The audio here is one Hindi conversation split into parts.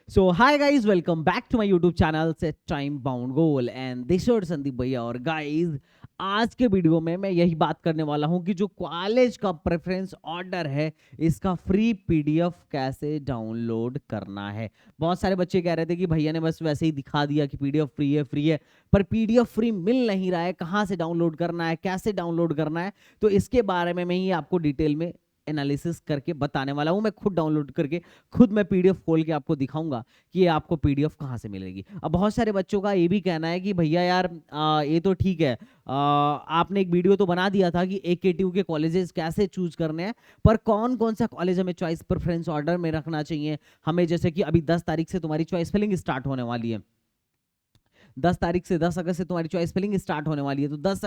So hi guys, welcome back to my YouTube channel Set Time Bound Goal and this is Sandeep भैया। और गाइस आज के वीडियो में मैं यही बात करने वाला हूं कि जो कॉलेज का प्रेफरेंस ऑर्डर है इसका फ्री पीडीएफ कैसे डाउनलोड करना है। बहुत सारे बच्चे कह रहे थे कि भैया ने बस वैसे ही दिखा दिया कि पीडीएफ फ्री है, पर पीडीएफ फ्री मिल नहीं रहा है, कहां से डाउनलोड करना है, कैसे डाउनलोड करना है। तो इसके बारे में मैं ही आपको डिटेल में एनालिसिस करके बताने वाला हूं। मैं खुद डाउनलोड करके खुद मैं पीडीएफ खोल के आपको दिखाऊंगा कि ये आपको पीडीएफ कहां से मिलेगी। अब बहुत सारे बच्चों का ये भी कहना है कि भैया यार ये तो ठीक है, आपने एक वीडियो तो बना दिया था कि एकेटीयू के कॉलेजेस कैसे चूज करने हैं, पर कौन कौन सा कॉलेज हमें चॉइस प्रेफरेंस ऑर्डर में रखना चाहिए हमें। जैसे कि अभी 10 तारीख से तुम्हारी चॉइस फिलिंग स्टार्ट होने वाली है, 10 अगस्त से तुम्हारी चॉइस फिलिंग स्टार्ट होने वाली है। तो 10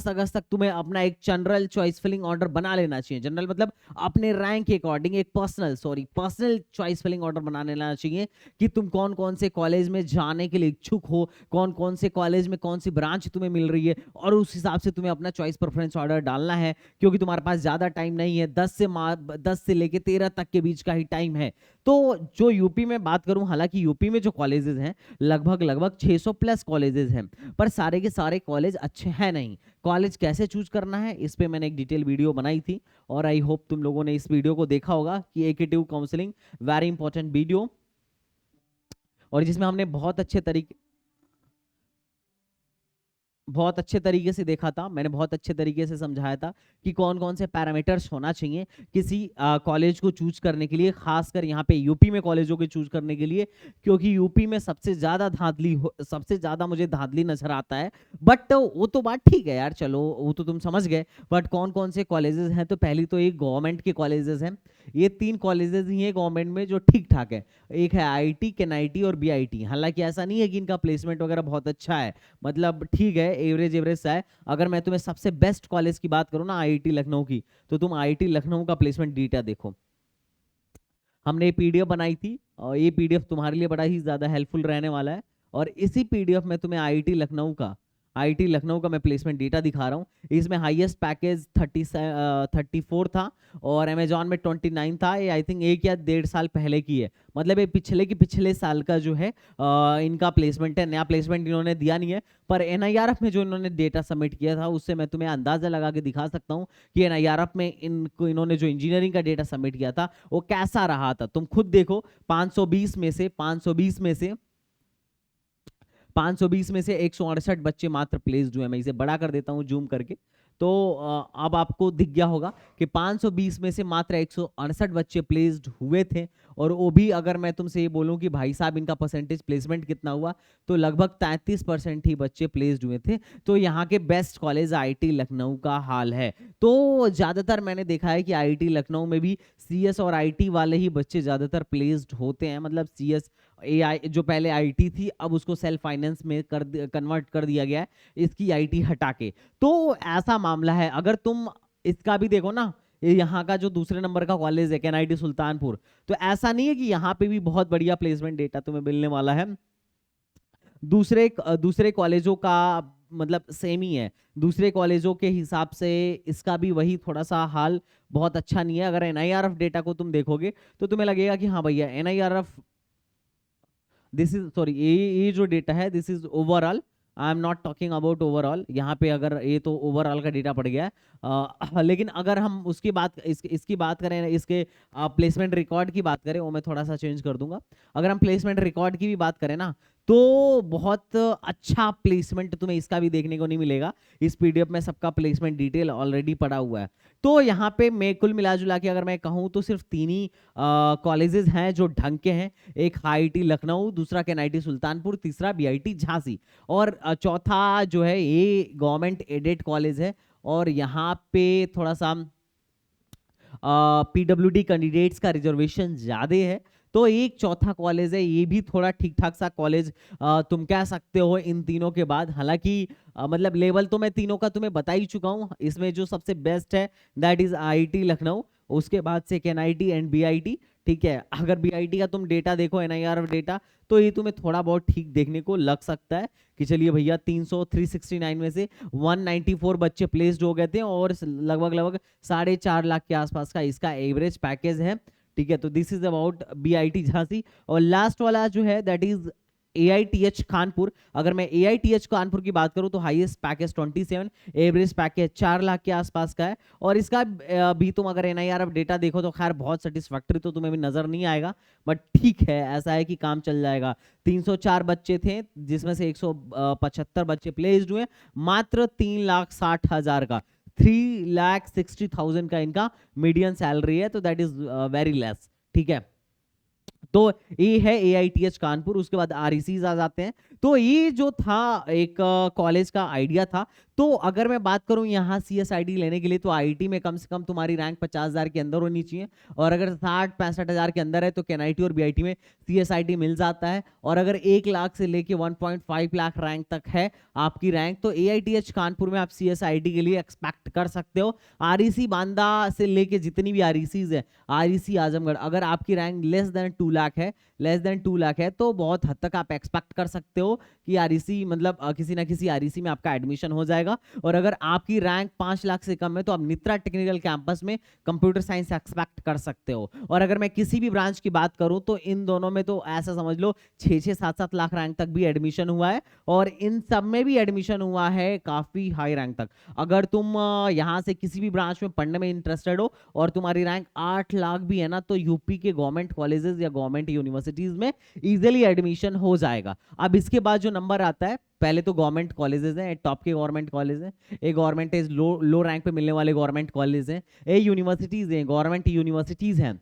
अगस्त तक तुम्हें अपना एक जनरल चॉइस फिलिंग ऑर्डर बना लेना चाहिए। जनरल मतलब अपने रैंक के अकॉर्डिंग एक पर्सनल चॉइस फिलिंग ऑर्डर बना लेना चाहिए कि तुम कौन कौन से कॉलेज में जाने के लिए इच्छुक हो, कौन कौन से कॉलेज में कौन सी ब्रांच तुम्हें मिल रही है, और उस हिसाब से तुम्हें अपना चॉइस प्रेफरेंस ऑर्डर डालना है। क्योंकि तुम्हारे पास ज्यादा टाइम नहीं है, 10 से लेके 13 तक के बीच का ही टाइम है। तो जो यूपी में बात करूं, हालांकि यूपी में जो कॉलेजेस हैं लगभग 600 प्लस कॉलेजेस हैं, पर सारे के सारे कॉलेज अच्छे हैं नहीं। कॉलेज कैसे चूज करना है इस पे मैंने एक डिटेल वीडियो बनाई थी, और आई होप तुम लोगों ने इस वीडियो को देखा होगा कि AKTU counselling very important video, और जिसमें हमने बहुत अच्छे तरीके से देखा था, मैंने बहुत अच्छे तरीके से समझाया था कि कौन कौन से पैरामीटर्स होना चाहिए किसी कॉलेज को चूज करने के लिए, खासकर यहाँ पे यूपी में कॉलेजों के चूज करने के लिए। क्योंकि यूपी में सबसे ज्यादा मुझे धांधली नजर आता है। बट वो तो बात ठीक है यार, चलो वो तो तुम समझ गए। बट कौन कौन से कॉलेजेस हैं, तो पहली तो एक गवर्नमेंट के कॉलेजेस हैं। ये 3 कॉलेजेस ही हैं गवर्नमेंट में जो ठीक ठाक है। एक है आईआईटी, केनआईटी और बीआईटी। हालांकि ऐसा नहीं है कि इनका प्लेसमेंट वगैरह बहुत अच्छा है, मतलब ठीक है, एवरेज सा है। अगर मैं तुम्हें सबसे बेस्ट कॉलेज की बात करूं ना, आईआईटी लखनऊ की, तो तुम आईआईटी लखनऊ का प्लेसमेंट डेटा देखो। हमने ये पीडीएफ बनाई थी और ये पीडीएफ तुम्हारे लिए बड़ा ही ज्यादा हेल्पफुल रहने वाला है। और इसी पीडीएफ में तुम्हें आईआईटी लखनऊ का मैं प्लेसमेंट डेटा दिखा रहा हूँ। इसमें हाईएस्ट पैकेज 34 था और अमेजॉन में 29 था। ये आई थिंक 1 या 1.5 साल पहले की है, मतलब ये पिछले साल का जो है इनका प्लेसमेंट है। नया प्लेसमेंट इन्होंने दिया नहीं है, पर एनआईआरएफ में जो इन्होंने डेटा सबमिट किया था उससे मैं तुम्हें अंदाजा लगा के दिखा सकता हूँ कि एनआईआरएफ में इन्होंने जो इंजीनियरिंग का डेटा सबमिट किया था वो कैसा रहा था। तुम खुद देखो, 520 में से 168 बच्चे मात्र प्लेस्ड हुए हैं। मैं इसे बड़ा कर देता हूं जूम करके, तो अब आपको दिख गया होगा कि 520 में से मात्र 168 बच्चे प्लेस्ड हुए थे। और वो भी अगर मैं तुमसे ये बोलूं कि भाई साहब इनका परसेंटेज प्लेसमेंट कितना हुआ, तो लगभग 33% ही बच्चे प्लेस्ड हुए थे। तो यहाँ के बेस्ट कॉलेज आईआईटी लखनऊ का हाल है। तो ज्यादातर मैंने देखा है कि आईआईटी लखनऊ में भी सीएस और आईटी वाले ही बच्चे ज्यादातर प्लेस्ड होते हैं। मतलब सीएस एआई जो पहले आईटी थी, अब उसको सेल्फ फाइनेंस में कन्वर्ट कर दिया गया है, इसकी आईटी हटा के। तो ऐसा मामला है। अगर तुम इसका भी देखो ना, यहाँ का जो दूसरे नंबर का कॉलेज है केनआईटी सुल्तानपुर, तो ऐसा नहीं है कि यहाँ पे भी बहुत बढ़िया प्लेसमेंट डेटा तुम्हें मिलने वाला है। दूसरे कॉलेजों का मतलब सेम ही है। दूसरे कॉलेजों के हिसाब से इसका भी वही थोड़ा सा हाल बहुत अच्छा नहीं है। अगर एनआईआरएफ डेटा को तुम देखोगे तो तुम्हें लगेगा कि हाँ भैया एनआईआरएफ, दिस इज सॉरी, ये जो डेटा है this is overall, I am not talking about overall. यहाँ पे अगर ये तो ओवरऑल का डेटा पड़ गया है, लेकिन अगर हम उसकी बात इसकी बात करें, इसके प्लेसमेंट रिकॉर्ड की बात करें, वो मैं थोड़ा सा चेंज कर दूंगा। अगर हम प्लेसमेंट रिकॉर्ड की भी बात करें ना, तो बहुत अच्छा प्लेसमेंट तुम्हें इसका भी देखने को नहीं मिलेगा। इस पीडीएफ में सबका प्लेसमेंट डिटेल ऑलरेडी पड़ा हुआ है। तो यहाँ पे मैं कुल मिला जुला के अगर मैं कहूँ तो सिर्फ 3 ही कॉलेजेस हैं जो ढंग के हैं। एक आईआईटी लखनऊ, दूसरा केनआईटी सुल्तानपुर, तीसरा बीआईटी झांसी, और चौथा जो है ये गवर्नमेंट एडेड कॉलेज है। और यहाँ पे थोड़ा सा पीडब्ल्यूडी कैंडिडेट्स का रिजर्वेशन ज्यादा है। तो एक चौथा कॉलेज है, ये भी थोड़ा ठीक ठाक सा कॉलेज तुम कह सकते हो इन तीनों के बाद। हालांकि मतलब लेवल तो मैं तीनों का तुम्हें बता ही चुका हूँ। इसमें जो सबसे बेस्ट है दैट इज आईआईटी लखनऊ, उसके बाद से केनआईटी एंड बीआईटी। ठीक है, अगर बीआईटी का तुम डेटा देखो, एनआईआरएफ डेटा, तो ये तुम्हें थोड़ा बहुत ठीक देखने को लग सकता है कि चलिए भैया 369 में से 194 बच्चे प्लेस्ड हो गए थे, और लगभग 4.5 लाख के आसपास का इसका एवरेज पैकेज है। ठीक है, तो this is about BIT Jhansi. और लास्ट वाला जो है दैट इज एआईटीएच कानपुर। अगर मैं एआईटीएच कानपुर की बात करूं तो highest package 27, average package 4 lakh के आसपास का है। और इसका भी तुम अगर एनआईआर अब डेटा देखो तो खैर बहुत सेटिस्फैक्टरी तो तुम्हें भी नजर नहीं आएगा, बट ठीक है, ऐसा है कि काम चल जाएगा। 304 बच्चे थे जिसमें से 175 बच्चे प्लेस्ड हुए, मात्र 3,60,000 का, 3,60,000 का इनका मीडियन सैलरी है, तो दैट इज वेरी लेस। ठीक है, तो ये है एआईटीएच कानपुर। उसके बाद आरईसीज आ जाते हैं। तो ये जो था एक कॉलेज का आइडिया था। तो अगर मैं बात करूं यहाँ सीएसआईडी लेने के लिए तो आईटी में कम से कम तुम्हारी रैंक 50,000 के अंदर होनी चाहिए, और अगर 60-65,000 के अंदर है तो केएनआईटी और बीआईटी में सीएसआईडी मिल जाता है। और अगर 1 लाख से लेके 1.5 लाख रैंक तक है आपकी रैंक, तो एआईटीएच कानपुर में आप सीएसआईडी के लिए एक्सपेक्ट कर सकते हो। आरईसी बांदा से लेके जितनी भी आरईसीज है, आरईसी आजमगढ़, अगर आपकी रैंक लेस देन 2 लाख है, लेस देन 2 लाख है, तो बहुत हद तक आप एक्सपेक्ट कर सकते हो कि आरईसी मतलब किसी ना किसी आरईसी में आपका एडमिशन हो जाएगा। और अगर आपकी रैंक 5 लाख से कम है तो आप नित्रा टेक्निकल कैंपस में कंप्यूटर साइंस एक्सपेक्ट कर सकते हो। और अगर मैं किसी भी ब्रांच की बात करूं तो इन दोनों में तो ऐसा समझ लो 6-7 लाख रैंक तक भी एडमिशन हुआ है, और इन सब में भी एडमिशन हुआ है काफी हाई रैंक तक। अगर तुम यहां से किसी भी ब्रांच में पढ़ने में इंटरेस्टेड हो और तुम्हारी रैंक 8 लाख भी है ना, तो यूपी के गवर्नमेंट कॉलेजेस या गवर्नमेंट यूनिवर्सिटीज में इजीली एडमिशन हो जाएगा। अब इसके बाद जो नंबर आता है, पहले तो गवर्नमेंट कॉलेजेस हैं, टॉप के गवर्नमेंट कॉलेज हैं, एक गवर्नमेंट इज लो रैंक पे मिलने वाले गवर्नमेंट कॉलेज हैं, ए यूनिवर्सिटीज हैं, गवर्नमेंट यूनिवर्सिटीज हैं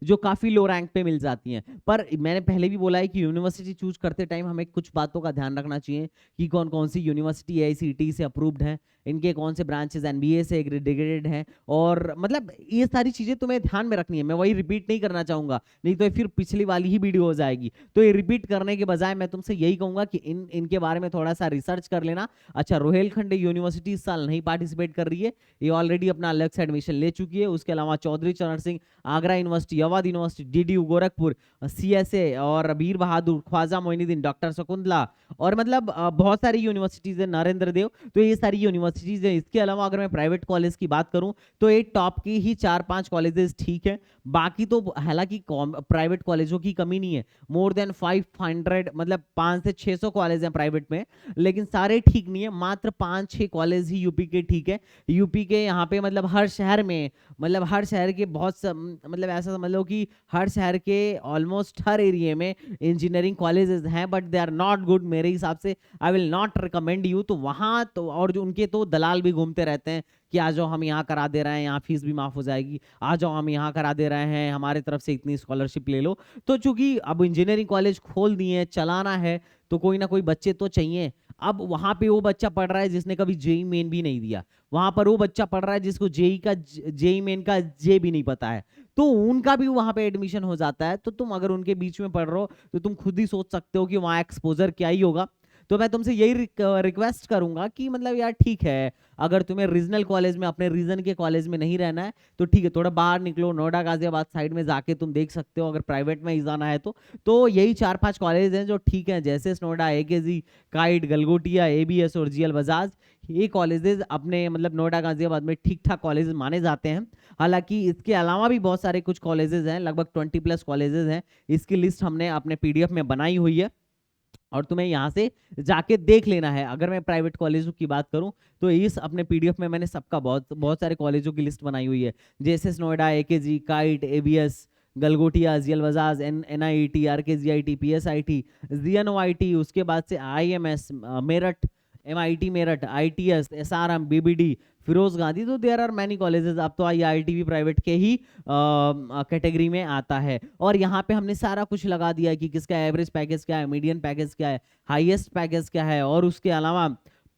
जो काफी लो रैंक पे मिल जाती हैं। पर मैंने पहले भी बोला है कि यूनिवर्सिटी चूज करते टाइम हमें कुछ बातों का ध्यान रखना चाहिए कि कौन कौन सी यूनिवर्सिटी एआईसीटीई से अप्रूव्ड है, इनके कौन से ब्रांचेस एनबीए से एग्रीडेटेड हैं, और मतलब ये सारी चीजें तुम्हें ध्यान में रखनी है। मैं वही रिपीट नहीं करना चाहूंगा, नहीं तो फिर पिछली वाली ही वीडियो हो जाएगी। तो ये रिपीट करने के बजाय मैं तुमसे यही कहूंगा कि इनके बारे में थोड़ा सा रिसर्च कर लेना। अच्छा, रोहेलखंड यूनिवर्सिटी इस साल नहीं पार्टिसिपेट कर रही है, ये ऑलरेडी अपना अलग से एडमिशन ले चुकी है। उसके अलावा चौधरी चरण Singh Agra university, Awadh university, DDU Gorakhpur, CSA और वीर बहादुर, ख्वाजा मोइनुद्दीन, डॉक्टर शकुंतला, और मतलब बहुत सारी यूनिवर्सिटीज है, नरेंद्र देव, तो ये सारी यूनिवर्सिटीज है। इसके अलावा अगर मैं प्राइवेट कॉलेज की बात करूं तो ये टॉप की ही 4-5 कॉलेजेस ठीक है, बाकी तो हालांकि प्राइवेट कॉलेजों की कमी नहीं है, मोर देन 500 मतलब 500 से 600 कॉलेज हैं प्राइवेट में, लेकिन सारे ठीक नहीं है, मात्र 5-6 कॉलेज ही यूपी के ठीक है। यूपी के यहाँ पे मतलब हर शहर में, मतलब हर शहर के मतलब ऐसा समझ लो कि हर शहर के ऑलमोस्ट हर एरिया में इंजीनियरिंग कॉलेजेस हैं, but they are not good मेरे हिसाब से। I will not recommend you. तो वहाँ तो, और जो उनके तो दलाल भी घूमते रहते हैं कि आ जाओ हम यहाँ करा दे रहे हैं, यहाँ फीस भी माफ हो जाएगी, आ जाओ हम यहाँ करा दे रहे हैं, हमारे तरफ से इतनी स्कॉलरशिप ले लो। तो चूंकि अब इंजीनियरिंग कॉलेज खोल दिए हैं, चलाना है, तो कोई ना कोई बच्चे तो चाहिए। अब वहां पे वो बच्चा पढ़ रहा है जिसने कभी जेई मेन भी नहीं दिया, वहां पर वो बच्चा पढ़ रहा है जिसको जेई मेन का जे भी नहीं पता है, तो उनका भी वहां पे एडमिशन हो जाता है। तो तुम अगर उनके बीच में पढ़ रहे हो तो तुम खुद ही सोच सकते हो कि वहां एक्सपोजर क्या ही होगा। तो मैं तुमसे यही रिक्वेस्ट करूंगा कि मतलब यार ठीक है, अगर तुम्हें रीजनल कॉलेज में, अपने रीजन के कॉलेज में नहीं रहना है तो ठीक है, थोड़ा बाहर निकलो, नोएडा गाजियाबाद साइड में जाके तुम देख सकते हो, अगर प्राइवेट में ही जाना है तो यही 4-5 कॉलेज हैं जो ठीक है, जैसे Noida, AKG, kite, Galgotia, ABS और जीएल बजाज। ये कॉलेजेस अपने मतलब नोएडा गाजियाबाद में ठीक ठाक कॉलेजेस माने जाते हैं। हालांकि इसके अलावा भी बहुत सारे कुछ कॉलेजेस हैं, लगभग 20+ कॉलेजेस हैं, इसकी लिस्ट हमने अपने पीडीएफ में बनाई हुई है और तुम्हें यहाँ से जाके देख लेना है। अगर मैं प्राइवेट कॉलेजों की बात करूं तो इस अपने पीडीएफ में मैंने सबका बहुत बहुत सारे कॉलेजों की लिस्ट बनाई हुई है, जैसे Noida, AKG, KIET, ABS, Galgotia, GL Bajaj, NIT, RKGIT, PSIT, GNIOT, उसके बाद से IMS Meerut, MIT Meerut, ITS, SRM, BBD, Firoz Gandhi. तो देयर आर मैनी कॉलेजेस। अब तो आईआईटी भी प्राइवेट के ही कैटेगरी में आता है। और यहाँ पे हमने सारा कुछ लगा दिया है कि किसका एवरेज पैकेज क्या है, मीडियन पैकेज क्या है, हाईएस्ट पैकेज क्या है, और उसके अलावा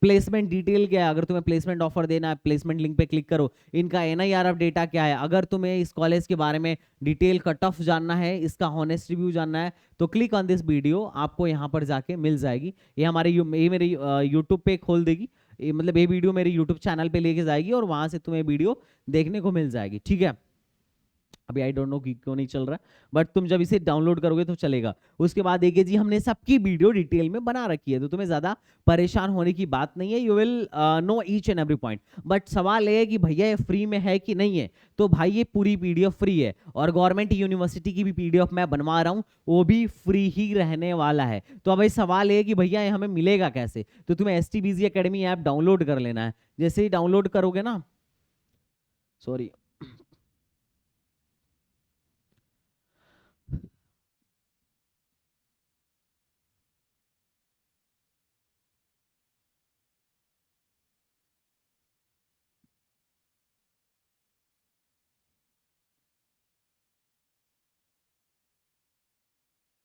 प्लेसमेंट डिटेल क्या है। अगर तुम्हें प्लेसमेंट ऑफर देना है, प्लेसमेंट लिंक पे क्लिक करो। इनका एनआईआरएफ डेटा क्या है, अगर तुम्हें इस कॉलेज के बारे में डिटेल कट ऑफ जानना है, इसका हॉनेस्ट रिव्यू जानना है, तो क्लिक ऑन दिस वीडियो, आपको यहाँ पर जाके मिल जाएगी। ये मेरे यूट्यूब पे खोल देगी, मतलब ये वीडियो मेरे यूट्यूब चैनल पे लेके जाएगी और वहां से तुम्हें वीडियो देखने को मिल जाएगी। ठीक है, अभी आई डोंट नो कि क्यों नहीं चल रहा, बट तुम जब इसे डाउनलोड करोगे तो चलेगा। उसके बाद देखिए जी, हमने सबकी वीडियो डिटेल में बना रखी है, तो तुम्हें ज्यादा परेशान होने की बात नहीं है। You will know each and every point. But सवाल ये है कि भैया ये फ्री में है कि नहीं है, तो भाई ये पूरी पीडीएफ फ्री है, और गवर्नमेंट यूनिवर्सिटी की भी पीडीएफ मैं बनवा रहा हूँ, वो भी फ्री ही रहने वाला है। तो अब भाई सवाल ये है कि भैया ये हमें मिलेगा कैसे, तो तुम्हें STBZ एकेडमी ऐप डाउनलोड कर लेना है। जैसे ही डाउनलोड करोगे ना, sorry,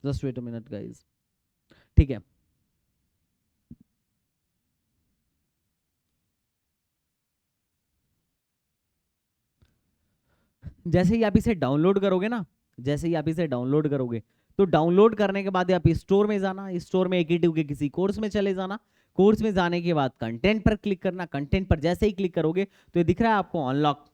just wait a minute guys. ठीक है, जैसे ही आप इसे डाउनलोड करोगे ना, जैसे ही आप इसे डाउनलोड करोगे, तो डाउनलोड करने के बाद आप स्टोर में जाना, स्टोर में AKTU के किसी कोर्स में चले जाना। कोर्स में जाने के बाद कंटेंट पर क्लिक करना। कंटेंट पर जैसे ही क्लिक करोगे तो ये दिख रहा है आपको अनलॉक,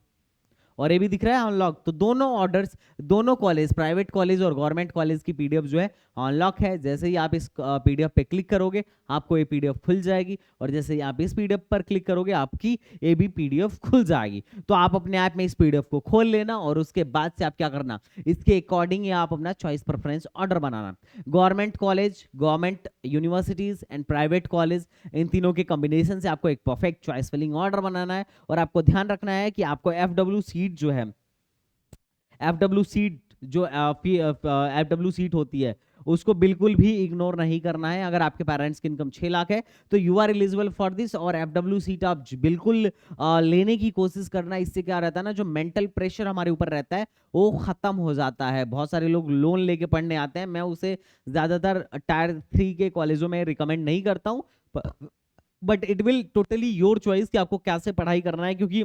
और ये भी दिख रहा है अनलॉक। तो दोनों ऑर्डर्स, दोनों कॉलेज, प्राइवेट कॉलेज और गवर्नमेंट कॉलेज की पीडीएफ जो है अनलॉक है। जैसे ही आप इस पीडीएफ पे क्लिक करोगे आपको ये पीडीएफ खुल जाएगी, और जैसे ही आप इस पीडीएफ पर क्लिक करोगे आपकी ये भी पीडीएफ खुल जाएगी। तो आप अपने ऐप में इस पीडीएफ को खोल लेना, और उसके बाद से आप क्या करना, इसके अकॉर्डिंग आप अपना चॉइस प्रेफरेंस ऑर्डर बनाना। Government college, government universities and private college, इन तीनों के कॉम्बिनेशन से आपको एक परफेक्ट चॉइस फिलिंग ऑर्डर बनाना है। और आपको ध्यान रखना है कि आपको FW सीट जो है, FW सीट जो FW सीट होती है, उसको बिल्कुल भी इग्नोर नहीं करना है। अगर आपके पेरेंट्स की इनकम 6 लाख है तो you are eligible for this, और FW सीट आप बिल्कुल लेने की कोशिश करना। इससे क्या रहता है ना, जो मेंटल प्रेशर हमारे ऊपर रहता है वो खत्म हो जाता है। बहुत सारे लोग लोन लेके पढ़ने आते हैं, मैं उसे ज्यादातर टायर 3 के कॉलेजों में रिकमेंड नहीं करता हूँ, but it will totally your choice कि आपको कैसे पढ़ाई करना है, क्योंकि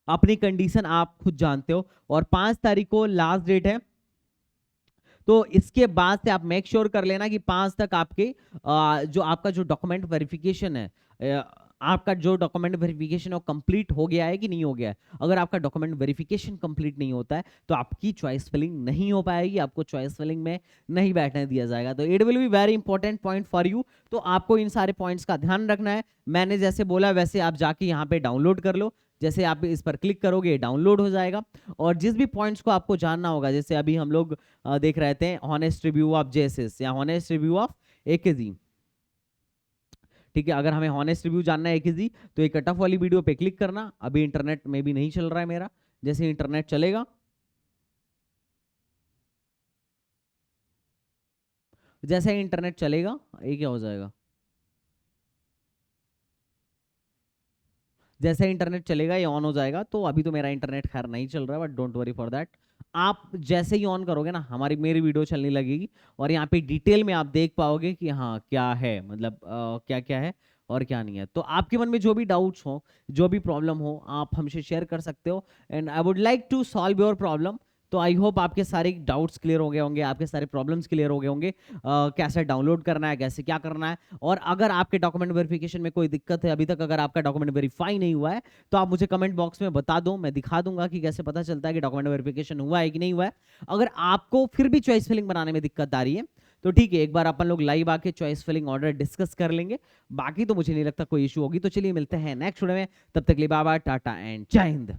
अपनी कंडीशन आप खुद जानते हो। और 5 तारीख को लास्ट डेट है, तो इसके बाद से आप मेक श्योर कर लेना कि 5 तक आपके जो आपका जो डॉक्यूमेंट वेरिफिकेशन है, आपका जो डॉक्यूमेंट वेरिफिकेशन है वो कंप्लीट हो गया है कि नहीं हो गया है। अगर आपका डॉक्यूमेंट वेरिफिकेशन कंप्लीट नहीं होता है तो आपकी चॉइस फिलिंग नहीं हो पाएगी, आपको चॉइस फिलिंग में नहीं बैठने दिया जाएगा। तो it will be very important point for you. तो आपको इन सारे पॉइंट्स का ध्यान रखना है। मैंने जैसे बोला वैसे आप जाके यहाँ पे डाउनलोड कर लो। जैसे आप इस पर क्लिक करोगे डाउनलोड हो जाएगा, और जिस भी पॉइंट्स को आपको जानना होगा, जैसे अभी हम लोग देख रहे थे हॉनेस्ट रिव्यू ऑफ JSS या हॉनेस्ट रिव्यू ऑफ AKG। ठीक है, अगर हमें हॉनेस्ट रिव्यू जानना है AKG तो ये कट ऑफ वाली वीडियो पे क्लिक करना। अभी इंटरनेट में भी नहीं चल रहा है मेरा, जैसे इंटरनेट चलेगा, जैसे इंटरनेट चलेगा ये क्या हो जाएगा, जैसे इंटरनेट चलेगा ये ऑन हो जाएगा। तो अभी तो मेरा इंटरनेट खैर नहीं चल रहा है, but don't worry for that. आप जैसे ही ऑन करोगे ना हमारी मेरी वीडियो चलने लगेगी, और यहाँ पे डिटेल में आप देख पाओगे कि हाँ क्या है, मतलब क्या क्या है और क्या नहीं है। तो आपके मन में जो भी डाउट्स हो, जो भी प्रॉब्लम हो, आप हमसे शेयर कर सकते हो, and I would like to solve your problem. तो आई होप आपके सारे डाउट्स क्लियर हो गए होंगे, आपके सारे प्रॉब्लम्स क्लियर हो गए होंगे, कैसे डाउनलोड करना है, कैसे क्या करना है। और अगर आपके डॉक्यूमेंट वेरिफिकेशन में कोई दिक्कत है अभी तक, अगर आपका डॉक्यूमेंट वेरीफाई नहीं हुआ है, तो आप मुझे कमेंट बॉक्स में बता दो, मैं दिखा दूंगा कि कैसे पता चलता है कि डॉक्यूमेंट वेरिफिकेशन हुआ है कि नहीं हुआ है। अगर आपको फिर भी चॉइस फिलिंग बनाने में दिक्कत आ रही है तो ठीक है, एक बार अपन लोग लाइव आके चॉइस फिलिंग ऑर्डर डिस्कस कर लेंगे। बाकी तो मुझे नहीं लगता कोई इशू होगी। तो चलिए मिलते हैं नेक्स्ट वीडियो में, तब तक के लिए बाय बाय, टाटा एंड जय हिंद।